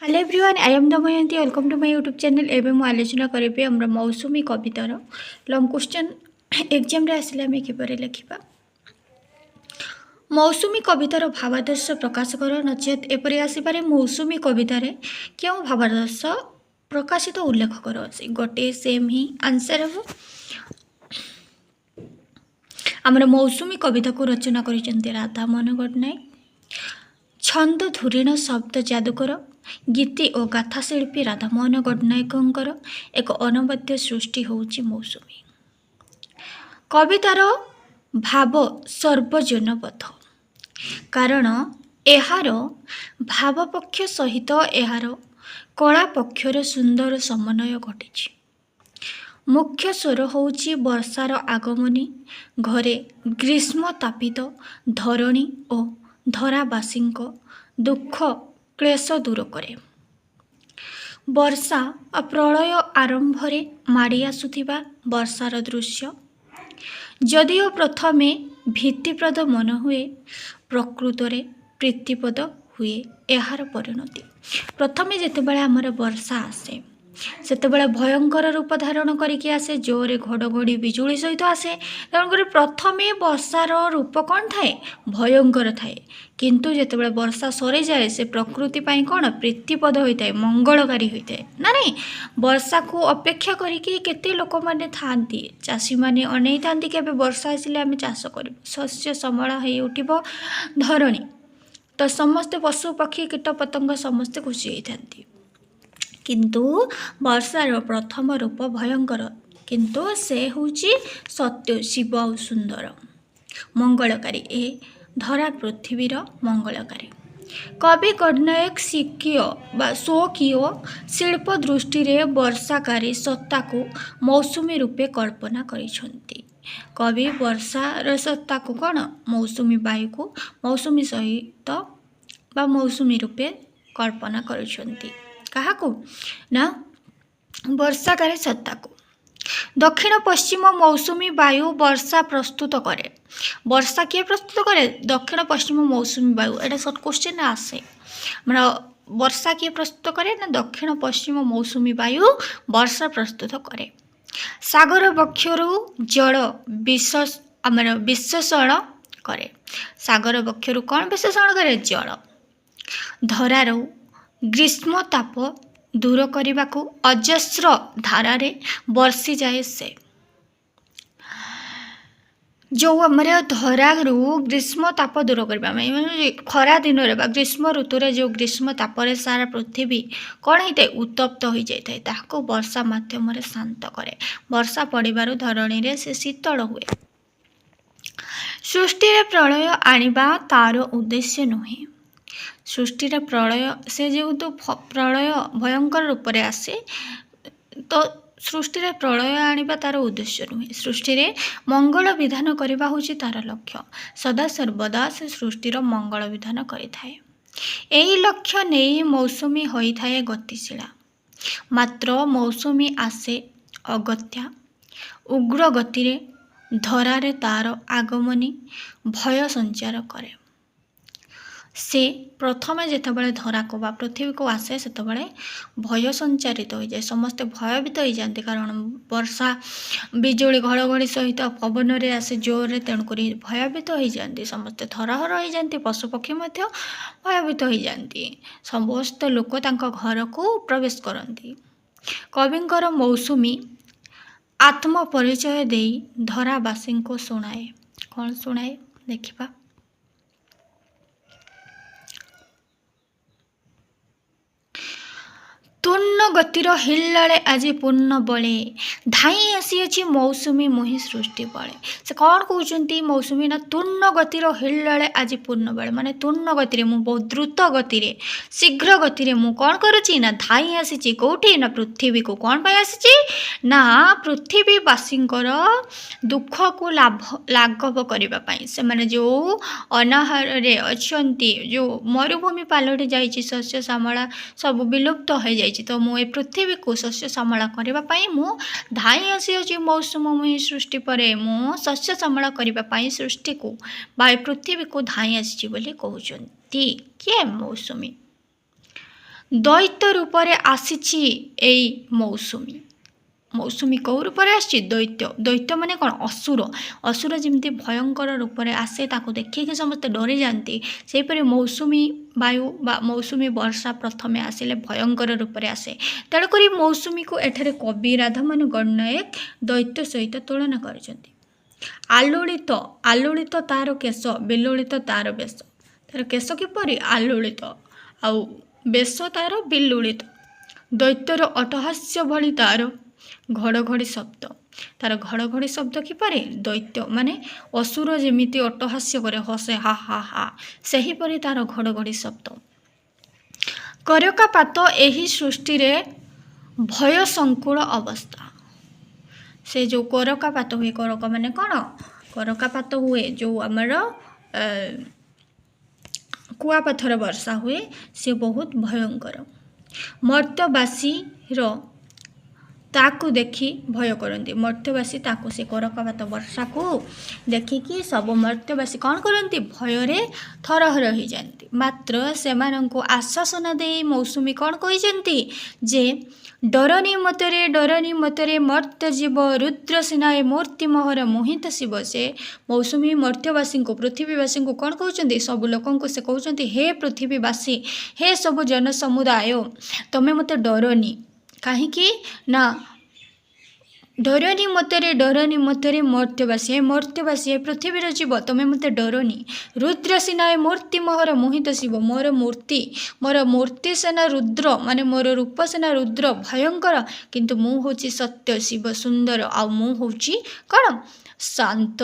Hello everyone, I am Damayanti. Welcome to my YouTube channel. एवं मु आलोचना करी आम मौसुमी कवितार लंग क्वेश्चन एग्जाम रे आसिले आम किपर लिखा। मौसुमी कवितार भावादर्श प्रकाश कर नचेत एपरी आसपे मौसुमी कवितार क्यों भावादर्श प्रकाशित उल्लेख कर गोटे सेम ही आंसर हम। आमर मौसुमी कविता को रचना कर राधा मोहन पट्टनायक। छंद धुरीण शब्द जादूकर गीति और गाथा शिल्पी राधामोहन पट्टनायकर एक अनबद्य सृष्टि होउची मौसुमी। कवितार भाव सर्वजनबद्ध कारण एहार भाव पक्ष सहित एहार कला पक्षर सुंदर समन्वय घटी। मुख्य स्वर होउची वर्षार आगमनी घरे ग्रीष्म तापित धरणी और धरावासी दुख क्लेश दूर करे। वर्षा प्रलय आरंभ माड़ी आसुथिबा वर्षार दृश्य जदिओ प्रथमे भीतिप्रद मन हुए प्रकृत रे प्रीतिपद हुए एहार परिणति। प्रथमे जेतेबेले आमर वर्षा आसे सेतेबेले भयंकर रूप धारण करिके आसे, जोरे घड़घड़ी बिजुली सहित आसे। तेणुकर प्रथमे वर्षार रूप कौन थाए? भयंकर थाए। किंतु जेतेबेले वर्षा सरी जाए से प्रकृति पाई कौन प्रीतिपद होता है, मंगलकारी होता है ना। नहीं, वर्षा को अपेक्षा करिके केते लोक माने थांती, चाषी माने अनै थांती केबे वर्षा आसिले आमे चाष करिबु, शस्य समला हे उठिबो धरणी, तो समस्त पशु पक्षी कीट पतंग समस्ते खुशी होइथांती। किंतु वर्षार प्रथम रूप भयंकर, किंतु से होची सत्य शिव और सुंदर मंगलकारी, ए धरा पृथ्वीर मंगलकारी। कवि पट्टनायक स्वकीय शिल्प दृष्टि रे वर्षाकारी सत्ता को मौसुमी रूपे कल्पना करिसेंती। कवि वर्षार सत्ता को कौन मौसुमी वायु को मौसुमी सहित बा मौसुमी रूपे कल्पना करिसेंती। काहाकू ना वर्षाकारी सत्ता को। दक्षिण पश्चिम मौसुमी वायु वर्षा प्रस्तुत करे। वर्षा किए प्रस्तुत करे? दक्षिण पश्चिम मौसुमी वायु। एटा शॉर्ट क्वेश्चन आसे। माने वर्षा किए प्रस्तुत करे ना दक्षिण पश्चिम मौसुमी वायु वर्षा प्रस्तुत करे। सागर बक्षरु जल विशेषण करे। सागर बक्षरु कौन विशेषण करे? जल। धरार ग्रीष्म ताप दूर करने को अजस्र धारारे वर्षी जाए से। जो आम धरारू ग्रीष्म ताप दूर करने खरा दिन में ग्रीष्म ऋतु जो ग्रीष्म तापर सारा पृथ्वी कौन होता है उत्तप्त हो जाए ताको वर्षा माध्यम शांत करे। वर्षा पड़ार धरणी रे से शीतल हुए। सृष्टि प्रलय आनिबा तार उद्देश्य नुहे। सृष्टि प्रलय से जेहेतु प्रलय भयंकर रूप से आसे तो सृष्टि प्रलय आनिबा तार उद्देश्य नुहे। सृष्टि मंगल विधान करने होची तार लक्ष्य। सदा सर्वदा से सृष्टिर मंगल विधान करिथाए। एही लक्ष्य नहीं मौसुमी होइथाए गतिशीला। मात्र मौसुमी आसे अगत्या उग्र गति रे धरारे तार आगमनी भय संचार करे। से प्रथमे जितेबाला धरा को बा पृथ्वी को आसे से भय संचारित हो जाए। समस्ते भयभीत हो जाते कारण वर्षा बिजुली घड़घड़ी सहित पवन रे आसे जोर तेणुक भयभीत हो जाती। समस्ते थरहर हो जाती, पशुपक्षी भयभीत हो जाती। समस्त लोक घर को प्रवेश करती। कविंकर मौसुमी आत्म परिचय दे धरावासी को शुणाए। कौन शुणाए देखा। तूर्ण गतिर हिल्लाले आज पूर्ण बले धाई आसी मौसुमी मुहि सृष्टि बले। से कौन कहते मौसुमी ना तूर्ण गतिर हिल्लाले आज पूर्ण बले माने तूर्ण गति मु बहुत द्रुत गति शीघ्र गति मु कौन करुची ना धाई आसी कौटी ना पृथ्वी को कौन पाई आसी ना पृथ्वीवासींकर दुख को लाघव करने से माने जो अनाहार रे अछंती जो मरुभूमि पालटी जाइए शस्य श्यामला सब विलुप्त हो जाए तो मु पृथ्वी को शस्य श्यामला करने मु धाई आसी मौसुम मुहि सृष्टि पर मु शस्य श्यामला करने सृष्टि को पृथ्वी को धाई आसी कहते किए मौसुमी। दैत्य रूप आसी मौसुमी मौसुमी कौ रूप आसी दैत्य दैत्य माने कौन असुर असुर जमी भयंकर रूप में आसे ताको देखिए समस्ते डरी जाती सेपरी मौसुमी वायु बा मौसुमी वर्षा प्रथम आसिले भयंकर रूप में आसे तेणुक मौसुमी को एठारे कवि राधामोहन गणनायक दैत्य सहित तुलना कर आलोड़ित आलोड़ित तार केश बिलोड़ित तार बेश तार केश किपरि आलोड़ित आउ बेश तार बिलोड़ित दैत्यर अटहास्य भली तार घड़घड़ी शब्द तार घड़घड़ी शब्द किपरि दैत्य माने असुर जेमिति अटहास्य करे हसे हा हा हा सेहीपरि तार घड़घड़ी शब्द करकापात एही सृष्टि रे भय संकुल अवस्था से जो करकापात हुए करका माने कौन करकापात हुए जो आमर कुआपथर वर्षा हुए से बहुत भयंकर मर्त्यवासी ताकू देखी भय करती मर्त्यवासी ताकू से करकापात वर्षा को देखिकी सब मर्त्यवासी कौन करती भୟରେ थरहर हो जाती मात्र से आश्वासना दे मौसुमी कौन कहते जे डरनी मतरे मर्त्य जीव रुद्र सेनाए मूर्ति मोहर मोहित शिव से मौसुमी मर्त्यवासी को पृथ्वीवासी को कौन कहते सब लोक से कहते हे पृथ्वीवासी हे सब जन समुदाय तमें मत डरनी कहीं ना डरनी मतरे मर्त्यवासी पृथ्वीर जीव तुम्हें मत डरनी रुद्र सेनाए मूर्ति मोहर मोहित शिव मोर मूर्ति सेना रुद्र माने मोर रूप सेना रुद्र भयंकर किंतु मु होची सत्य शिव सुंदर आ मु होची कौन शांत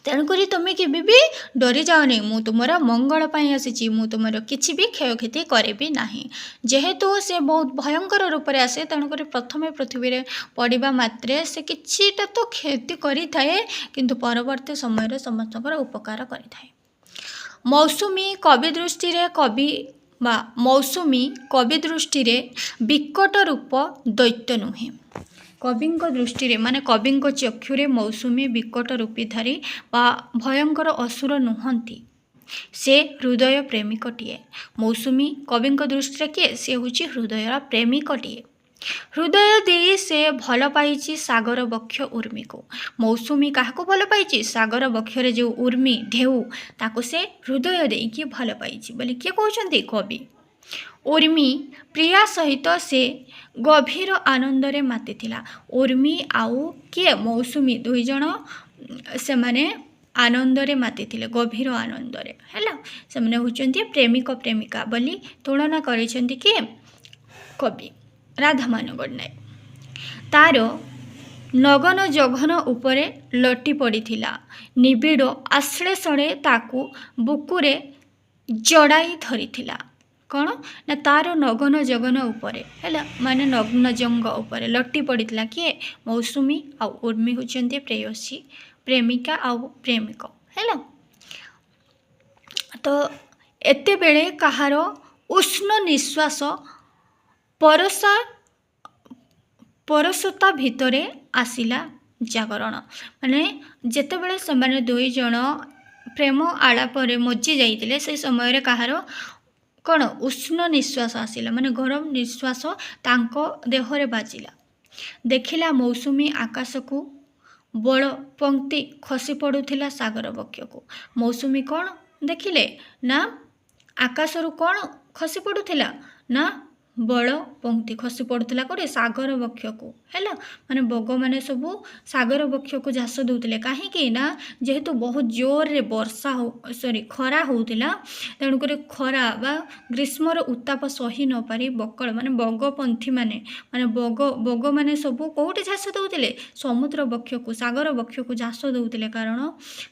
तेणुक तुम्हें केबे भी डरी जाओ नहीं मु तुमरा मंगल पाई आसी मु तुमर किछि भी क्षयक्षति करेबी नाही जेहेतु से बहुत भयंकर रूप में आसे तेणुक प्रथमे पृथ्वी रे पड़िबा मात्रे से किछिटा तो क्षति करि थाए किंतु परवर्ती समय रे समस्तकर उपकार करि थाए मौसुमी कवि दृष्टि रे कवि बा मौसुमी कवि दृष्टि रे विकट रूप दैत्य नुहे कविंक दृष्टि रे माने कविंक चक्षुरे मौसुमी विकट रूपीधारी बा भयंकर असुर नुहंती से हृदय प्रेमिकटीए मौसुमी कविंक दृष्टि किए से होची हृदय प्रेमिकटीए हृदय दे से भल पाई सागर बक्ष उर्मी को मौसुमी क्या भल पाई सागर बक्षरे जो उर्मी ढेउ ताको से हृदय देकी भल पाई बोली किए कहते कवि उर्मी प्रिया सहित से गभीर आनंदरे मातिथिला उर्मी आउ किए मौसुमी दुई जण से माने आनंदरे मातिथिले गभीर आनंदरे हैला से माने होचंती प्रेमिक प्रेमिका बोली तुलना करिसेंती किए कवि राधामोहन गणनायक तार नगन जघन उपरे लटी पड़ीथिला निबिड़ आश्लेषणे ताकू बुकुरे जड़ाई धरिथिला कौन ना तार नगन जगन उपरे है माने नग्न जंग उपरे लटी पड़ीथिला किए मौसुमी आ उर्मी होचंती प्रेयसी प्रेमिका आ प्रेमिक है तो एते बेले कहार उष्ण निश्वास परसता भितरे आसिला जागरण माने जेतेबेले से दुई जण प्रेम आलापर मज्जी जाइतिले से समय रे कहार कौन उष्ण निश्वास आसिला माने गरम निश्वास तांको देहरे बाजिला देखिला मौसुमी आकाश को बड़ पंक्ति खसी पड़ुथिला सागर बक्ष को मौसुमी कौन देखिले ना आकाश रु कौन खसी पड़ुथिला ना बड़ पंक्ति खसी पड़ुथिला कोडे सागर बक्ष को हैला माने बग माने सबू सागर बक्ष को झास दउतिले काहेकि ना जेहेतु बहुत जोर रे वर्षा खरा होउतिला तेणुक खरा बा ग्रीष्मर उत्ताप सही न पारी बकल माने बगपंथी माने बग माने सबू कोउटे झास दउतिले समुद्र बक्ष को सागर बक्ष को झास दउतिले कारण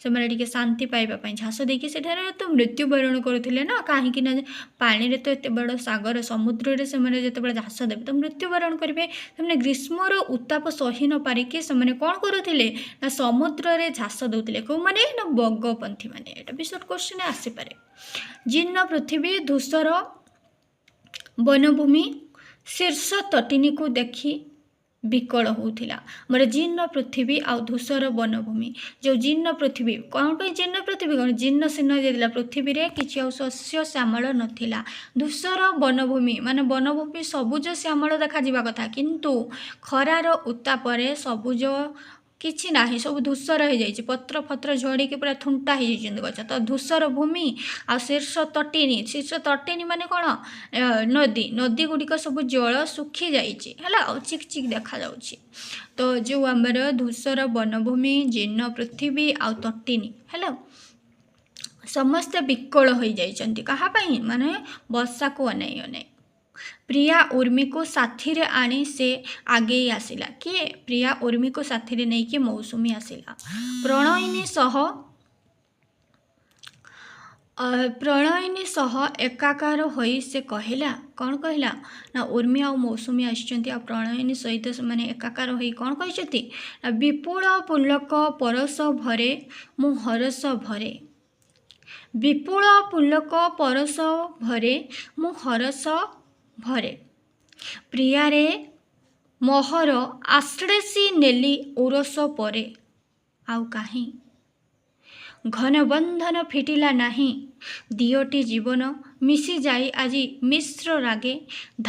से माने टिके शांति पाइबा पई झास देकी सेठारे तो मृत्युवरण करथिले ना काहेकि ना पानी रे तो एते बड़ सागर समुद्र रे से माने जेतेबेले झास देबे तो मृत्युवरण करिवे से ग्रीष्मर उत्ताप सही न पारिकी से माने कौन करुथिले ना समुद्र रे झास दउतिले को माने ना बगपंथी माने एटा भी शॉर्ट क्वेश्चन आसी पारे जीर्ण पृथ्वी धूसर वनभूमि शीर्ष तटिनी को देखी ବିକଳ ହେଉଥିଲା। ଆମର ଜୀର୍ଣ୍ଣ ପୃଥିବୀ ଆଉ ଧୂସର ବନଭୂମି, ଯେଉଁ ଜୀର୍ଣ୍ଣ ପୃଥିବୀ କ'ଣ ପାଇଁ ଜୀର୍ଣ୍ଣ ପୃଥିବୀ, କ'ଣ ଜୀର୍ଣ୍ଣ ଶୀର୍ଣ୍ଣ ଦେଇଥିଲା, ପୃଥିବୀରେ କିଛି ଆଉ ଶସ୍ୟ ଶ୍ୟାମଳ ନଥିଲା। ଧୂସର ବନଭୂମି ମାନେ ବନଭୂମି ସବୁଜ ଶ୍ୟାମଳ ଦେଖାଯିବା କଥା, କିନ୍ତୁ ଖରାର ଉତ୍ତାପରେ ସବୁଜ କିଛି ନାହିଁ, ସବୁ ଧୂସର ହେଇଯାଇଛି, ପତ୍ର ଫତ୍ର ଝଡ଼ିକି ପୁରା ଥୁଣ୍ଟା ହେଇଯାଇଛନ୍ତି ଗଛ। ତ ଧୂସର ଭୂମି ଆଉ ଶୀର୍ଷ ତଟିନୀ ମାନେ କ'ଣ, ନଦୀ, ନଦୀ ଗୁଡ଼ିକ ସବୁ ଜଳ ଶୁଖି ଯାଇଛି ହେଲା, ଆଉ ଚିକ୍ ଚିକ୍ ଦେଖାଯାଉଛି। ତ ଯେଉଁ ଆମର ଧୂସର ବନଭୂମି, ଜୀର୍ଣ୍ଣ ପୃଥିବୀ ଆଉ ତଟିନୀ ହେଲା, ସମସ୍ତେ ବିକଳ ହୋଇଯାଇଛନ୍ତି। କାହା ପାଇଁ, ମାନେ ବର୍ଷାକୁ ଅନେଇ ଅନେଇ। ପ୍ରିୟା ଉର୍ମିକୁ ସାଥିରେ ଆଣି ସେ ଆଗେଇ ଆସିଲା। କିଏ, ପ୍ରିୟା ଉର୍ମିକୁ ସାଥିରେ ନେଇକି ମୌସୁମୀ ଆସିଲା। ପ୍ରଣୟିନୀ ସହ ଏକାକାର ହୋଇ ସେ କହିଲା, କ'ଣ କହିଲା ନା, ଉର୍ମି ଆଉ ମୌସୁମୀ ଆସିଛନ୍ତି, ଆଉ ପ୍ରଣୟିନୀ ସହିତ ସେମାନେ ଏକାକାର ହୋଇ କ'ଣ କହିଛନ୍ତି ନା, ବିପୁଳ ପୁଲକ ପରଶ ଭରେ ମୁଁ ହରସ ଭରେ। ବିପୁଳ ପୁଲକ ପରଶ ଭରେ ମୁଁ ହରସ ଭରେ। ପ୍ରିୟାରେ ମହର ଆଶ୍ଳେଷି ନେଲି ଉରସ ପରେ। ଆଉ କାହିଁ ଘନ ବନ୍ଧନ ଫିଟିଲା ନାହିଁ, ଦିଓଟି ଜୀବନ ମିଶିଯାଇ ଆଜି ମିଶ୍ର ରାଗେ।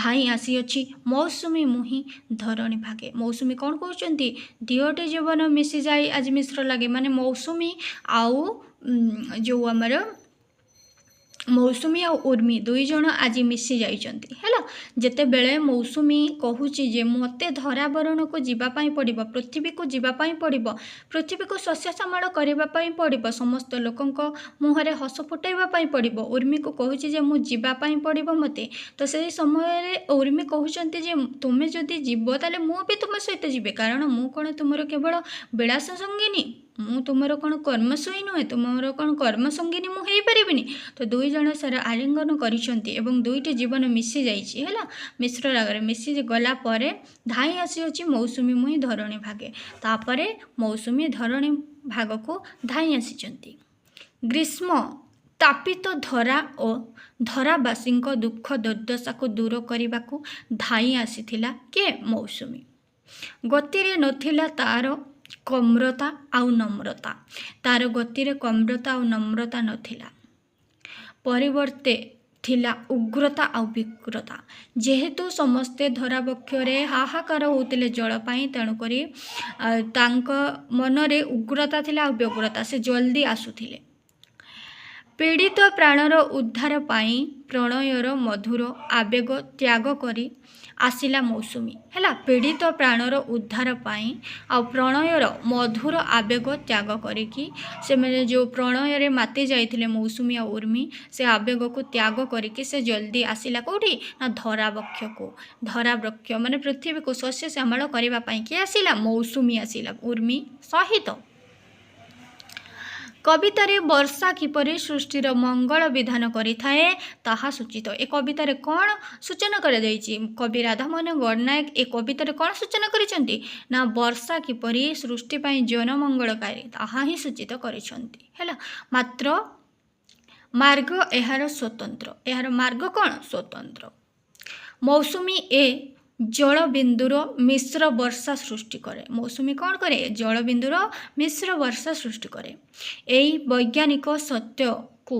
ଧାଇଁ ଆସିଅଛି ମୌସୁମୀ ମୁହିଁ ଧରଣୀ ଭାଗେ। ମୌସୁମୀ କ'ଣ କହୁଛନ୍ତି, ଦିଓଟି ଜୀବନ ମିଶିଯାଇ ଆଜି ମିଶ୍ର ଲାଗେ, ମାନେ ମୌସୁମୀ ଆଉ ଯେଉଁ ଆମର ମୌସୁମୀ ଆଉ ଉର୍ମି ଦୁଇ ଜଣ ଆଜି ମିଶି ଯାଇଛନ୍ତି ହେଲା। ଯେତେବେଳେ ମୌସୁମୀ କହୁଛି ଯେ ମୋତେ ଧରାବରଣକୁ ଯିବା ପାଇଁ ପଡ଼ିବ, ପୃଥିବୀକୁ ଯିବା ପାଇଁ ପଡ଼ିବ, ପୃଥିବୀକୁ ଶସ୍ୟ ଶ୍ୟାମଳ କରିବା ପାଇଁ ପଡ଼ିବ, ସମସ୍ତ ଲୋକଙ୍କ ମୁହଁରେ ହସ ଫୁଟାଇବା ପାଇଁ ପଡ଼ିବ, ଉର୍ମିକୁ କହୁଛି ଯେ ମୁଁ ଯିବା ପାଇଁ ପଡ଼ିବ ମୋତେ। ତ ସେହି ସମୟରେ ଉର୍ମି କହୁଛନ୍ତି ଯେ ତୁମେ ଯଦି ଯିବ ତାହେଲେ ମୁଁ ବି ତୁମ ସହିତ ଯିବି, କାରଣ ମୁଁ କ'ଣ ତୁମର କେବଳ ବିଳାସ ସଙ୍ଗିନୀ, ମୁଁ ତୁମର କ'ଣ କର୍ମସୟୀ ନୁହେଁ, ତୁମର କ'ଣ କର୍ମସଙ୍ଗିନୀ ମୁଁ ହେଇପାରିବିନି। ତ ଦୁଇ ଜଣ ସାରା ଆଲିଙ୍ଗନ କରିଛନ୍ତି ଏବଂ ଦୁଇଟି ଜୀବନ ମିଶି ଯାଇଛି ହେଲା, ମିଶ୍ର ରାଗରେ ମିଶି ଗଲା ପରେ ଧାଇଁ ଆସିଅଛି ମୌସୁମୀ ମୁହିଁ ଧରଣୀ ଭାଗେ। ତାପରେ ମୌସୁମୀ ଧରଣୀ ଭାଗକୁ ଧାଇଁ ଆସିଛନ୍ତି। ଗ୍ରୀଷ୍ମ ତାପିତ ଧରା ଓ ଧରାବାସୀଙ୍କ ଦୁଃଖ ଦୁର୍ଦ୍ଦଶାକୁ ଦୂର କରିବାକୁ ଧାଇଁ ଆସିଥିଲା କିଏ, ମୌସୁମୀ। ଗତିରେ ନଥିଲା ତାର କମ୍ରତା ଆଉ ନମ୍ରତା, ତାର ଗତିରେ କମ୍ରତା ଆଉ ନମ୍ରତା ନଥିଲା, ପରିବର୍ତ୍ତେ ଥିଲା ଉଗ୍ରତା ଆଉ ବିକୃତା। ଯେହେତୁ ସମସ୍ତେ ଧରାବକ୍ଷରେ ହାହାକାର ହେଉଥିଲେ ଜଳ ପାଇଁ, ତେଣୁକରି ତାଙ୍କ ମନରେ ଉଗ୍ରତା ଥିଲା ଆଉ ବ୍ୟଗ୍ରତା, ସେ ଜଲ୍ଦି ଆସୁଥିଲେ। ପୀଡ଼ିତ ପ୍ରାଣର ଉଦ୍ଧାର ପାଇଁ ପ୍ରଣୟର ମଧୁର ଆବେଗ ତ୍ୟାଗ କରି ଆସିଲା ମୌସୁମୀ ହେଲା। ପୀଡ଼ିତ ପ୍ରାଣର ଉଦ୍ଧାର ପାଇଁ ଆଉ ପ୍ରଣୟର ମଧୁର ଆବେଗ ତ୍ୟାଗ କରିକି, ସେମାନେ ଯେଉଁ ପ୍ରଣୟରେ ମାତି ଯାଇଥିଲେ ମୌସୁମୀ ଆଉ ଉର୍ମି, ସେ ଆବେଗକୁ ତ୍ୟାଗ କରିକି ସେ ଜଲ୍ଦି ଆସିଲା କେଉଁଠି ନା, ଧରାବକ୍ଷକୁ। ଧରାବକ୍ଷ ମାନେ ପୃଥିବୀକୁ ଶସ୍ୟ ଶ୍ୟାମଳ କରିବା ପାଇଁ କିଏ ଆସିଲା, ମୌସୁମୀ ଆସିଲା ଉର୍ମି ସହିତ। କବିତାରେ ବର୍ଷା କିପରି ସୃଷ୍ଟିର ମଙ୍ଗଳ ବିଧାନ କରିଥାଏ ତାହା ସୂଚିତ। ଏ କବିତାରେ କ'ଣ ସୂଚନା କରାଯାଇଛି, କବି ରାଧାମୋହନ ଗଡ଼ନାୟକ ଏ କବିତାରେ କ'ଣ ସୂଚନା କରିଛନ୍ତି ନା, ବର୍ଷା କିପରି ସୃଷ୍ଟି ପାଇଁ ଜନମଙ୍ଗଳକାରୀ ତାହା ହିଁ ସୂଚିତ କରିଛନ୍ତି ହେଲା। ମାତ୍ର ମାର୍ଗ ଏହାର ସ୍ୱତନ୍ତ୍ର, ଏହାର ମାର୍ଗ କ'ଣ, ସ୍ୱତନ୍ତ୍ର। ମୌସୁମୀ ଏ ଜଳବିନ୍ଦୁର ମିଶ୍ର ବର୍ଷା ସୃଷ୍ଟି କରେ। ମୌସୁମୀ କ'ଣ କରେ, ଜଳବିନ୍ଦୁର ମିଶ୍ର ବର୍ଷା ସୃଷ୍ଟି କରେ। ଏହି ବୈଜ୍ଞାନିକ ସତ୍ୟକୁ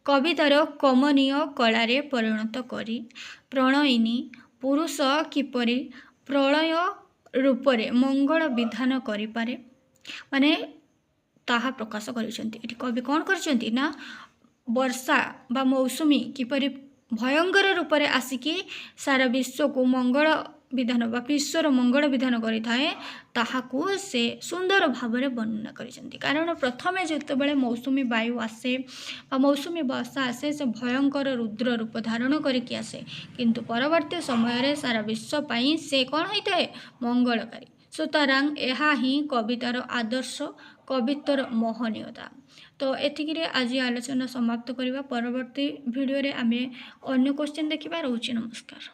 କବିତାର କମନୀୟ କଳାରେ ପରିଣତ କରି ପ୍ରଣୟିନୀ ପୁରୁଷ କିପରି ପ୍ରଳୟ ରୂପରେ ମଙ୍ଗଳ ବିଧାନ କରିପାରେ, ମାନେ ତାହା ପ୍ରକାଶ କରିଛନ୍ତି। ଏଠି କବି କ'ଣ କରିଛନ୍ତି ନା, ବର୍ଷା ବା ମୌସୁମୀ କିପରି ଭୟଙ୍କର ରୂପରେ ଆସିକି ସାରା ବିଶ୍ୱକୁ ମଙ୍ଗଳ ବିଧାନ ବା ବିଶ୍ୱର ମଙ୍ଗଳ ବିଧାନ କରିଥାଏ, ତାହାକୁ ସେ ସୁନ୍ଦର ଭାବରେ ବର୍ଣ୍ଣନା କରିଛନ୍ତି। କାରଣ ପ୍ରଥମେ ଯେତେବେଳେ ମୌସୁମୀ ବାୟୁ ଆସେ ବା ମୌସୁମୀ ବର୍ଷା ଆସେ, ସେ ଭୟଙ୍କର ରୁଦ୍ର ରୂପ ଧାରଣ କରିକି ଆସେ, କିନ୍ତୁ ପରବର୍ତ୍ତୀ ସମୟରେ ସାରା ବିଶ୍ୱ ପାଇଁ ସେ କ'ଣ ହୋଇଥାଏ, ମଙ୍ଗଳକାରୀ। ସୁତରାଂ ଏହା ହିଁ କବିତାର ଆଦର୍ଶ, କବିତ୍ୱର ମହନୀୟତା। ତ ଏତିକିରେ ଆଜି ଆଲୋଚନା ସମାପ୍ତ କରିବା। ପରବର୍ତ୍ତୀ ଭିଡ଼ିଓରେ ଆମେ ଅନ୍ୟ କ୍ୱେଶ୍ଚିନ୍ ଦେଖିବା। ରହୁଛି, ନମସ୍କାର।